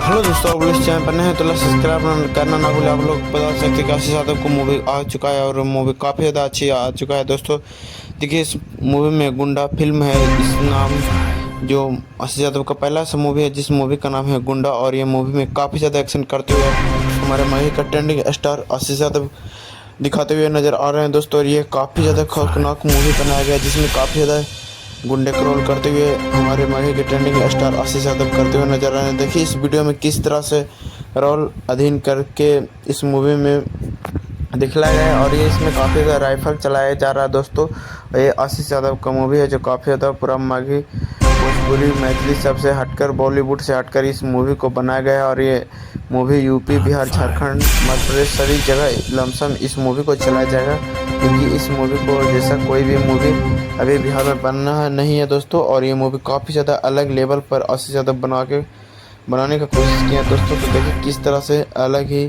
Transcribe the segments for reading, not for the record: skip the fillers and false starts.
Hello दोस्तों, आप लोग इस चैनल पर नए हैं तो लाइक सब्सक्राइब करना ना भूलें। आप लोग बता सकते हैं कि आशीष यादव को मूवी आ चुका है और मूवी काफ़ी ज़्यादा अच्छी आ चुका है दोस्तों। देखिए, इस मूवी में गुंडा फिल्म है। इस नाम जो आशीष यादव का पहला सा मूवी है जिस मूवी का नाम है गुंडा, और ये मूवी में काफ़ी ज़्यादा एक्शन करते हुए हमारे माही का ट्रेंडिंग स्टार आशीष यादव दिखाते हुए नज़र आ रहे हैं दोस्तों। और ये काफ़ी ज़्यादा खौफनाक मूवी बनाया गया है जिसमें काफ़ी ज़्यादा गुंडे का रोल करते हुए हमारे माही के ट्रेंडिंग स्टार आशीष यादव करते हुए नजर आ रहे हैं। देखिए इस वीडियो में किस तरह से रोल अधीन करके इस मूवी में दिखलाया गया है। और ये इसमें काफ़ी ज़्यादा राइफल चलाया जा रहा है दोस्तों। ये आशीष यादव का मूवी है जो काफ़ी ज़्यादा पूरा माघी भोजपुरी मैथिली सबसे हटकर बॉलीवुड से हटकर इस मूवी को बनाया गया है। और ये मूवी यूपी, बिहार, झारखंड, मध्य प्रदेश सभी जगह लमसम इस मूवी को चलाया जाएगा, क्योंकि इस मूवी को जैसा कोई भी मूवी अभी बिहार में बनना नहीं है दोस्तों। और ये मूवी काफ़ी ज़्यादा अलग लेवल पर आशीष यादव बनाने का कोशिश किया है दोस्तों। तो देखिए किस तरह से अलग ही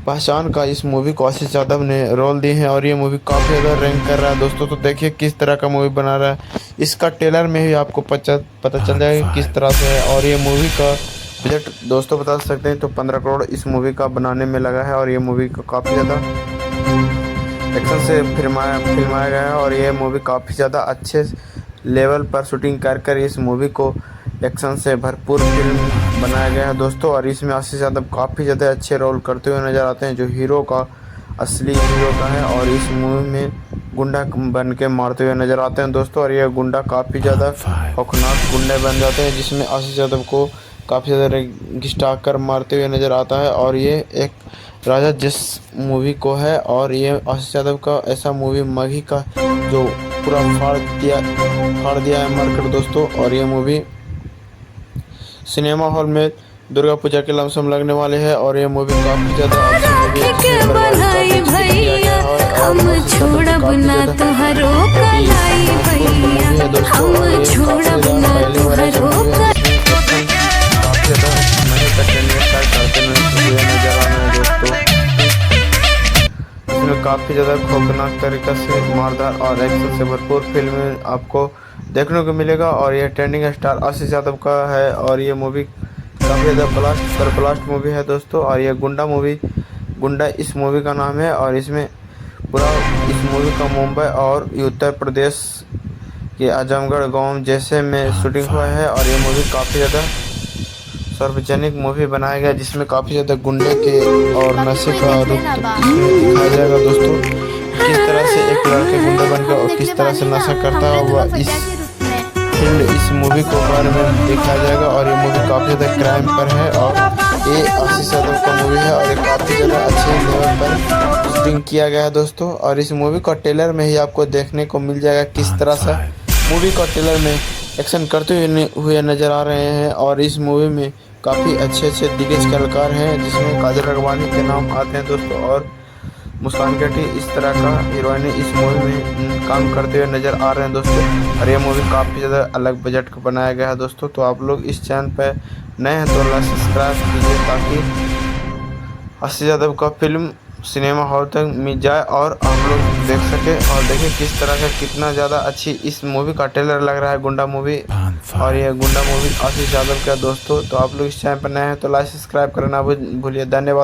पहचान का इस मूवी को आशीष यादव ने रोल दिए हैं। और ये मूवी काफ़ी ज़्यादा रैंक कर रहा है दोस्तों। तो देखिए किस तरह का मूवी बना रहा है, इसका ट्रेलर में ही आपको पता चल जाएगा किस तरह से है। और ये मूवी का बजट दोस्तों बता सकते हैं तो 15 करोड़ इस मूवी का बनाने में लगा है। और ये मूवी को काफ़ी ज़्यादा एक्शन से फिल्माया गया है। और ये मूवी काफ़ी ज़्यादा अच्छे लेवल पर शूटिंग कर इस मूवी को एक्शन से भरपूर फिल्म बनाया गया है दोस्तों। और इसमें आशीष यादव काफ़ी ज़्यादा अच्छे रोल करते हुए नज़र आते हैं जो हीरो का असली हीरो का है। और इस मूवी में गुंडा बन के मारते हुए नज़र आते हैं दोस्तों। और ये गुंडा काफ़ी ज़्यादा खौफनाक गुंडे बन जाते हैं जिसमें आशीष यादव को काफ़ी ज़्यादा घिसटा कर मारते हुए नज़र आता है। और ये एक राजा जिस मूवी को है, और ये आशीष यादव का ऐसा मूवी माघी का जो पूरा फाड़ दिया है मारकर दोस्तों। और ये मूवी सिनेमा हॉल में दुर्गा पूजा के लमसम लगने वाले हैं। और ये मूवी काफ़ी ज़्यादा काफ़ी ज़्यादा खौफनाक तरीक़े से मारदार और एक्शन से भरपूर फिल्म आपको देखने को मिलेगा। और ये ट्रेंडिंग स्टार आशीष यादव का है। और ये मूवी काफ़ी ज़्यादा ब्लास्ट मूवी है दोस्तों। और ये गुंडा इस मूवी का नाम है। और इसमें पूरा इस मूवी का मुंबई और उत्तर प्रदेश के आजमगढ़ गांव जैसे में शूटिंग हुआ है। और ये मूवी काफ़ी ज़्यादा सार्वजनिक मूवी बनाया गया जिसमें काफ़ी ज़्यादा गुंडे के और नशे का रूप दिखाया जाएगा दोस्तों। किस तरह से एक लड़के गुंडा बनकर और किस तरह से नशा करता हुआ इस मूवी को बारे में दिखाया जाएगा। और ये मूवी काफ़ी ज़्यादा क्राइम पर है और ये आशीष यादव का मूवी है। और ये काफ़ी ज़्यादा अच्छे लेवल पर शूटिंग किया गया है दोस्तों। और इस मूवी का ट्रेलर में ही आपको देखने को मिल जाएगा किस तरह से मूवी का ट्रेलर में एक्शन करते हुए नज़र आ रहे हैं। और इस मूवी में काफ़ी अच्छे दिग्गज कलाकार हैं जिसमें काजल राघवानी के नाम आते हैं दोस्तों। और मुस्कान कटी इस तरह का हीरोइन इस मूवी में काम करते हुए नज़र आ रहे हैं दोस्तों। और ये मूवी काफ़ी ज़्यादा अलग बजट का बनाया गया है दोस्तों। तो आप लोग इस चैनल पर नए हैं तो लाइक सब्सक्राइब कीजिए ताकि आशीष यादव का फिल्म सिनेमा हॉल तक मिल जाए और आप लोग देख सके। और देखिए किस तरह का कितना ज़्यादा अच्छी इस मूवी का ट्रेलर लग रहा है गुंडा मूवी। और ये गुंडा मूवी आशीष यादव का दोस्तों। तो आप लोग इस चैनल पर नए हैं तो लाइक सब्सक्राइब करना भूलिए। धन्यवाद।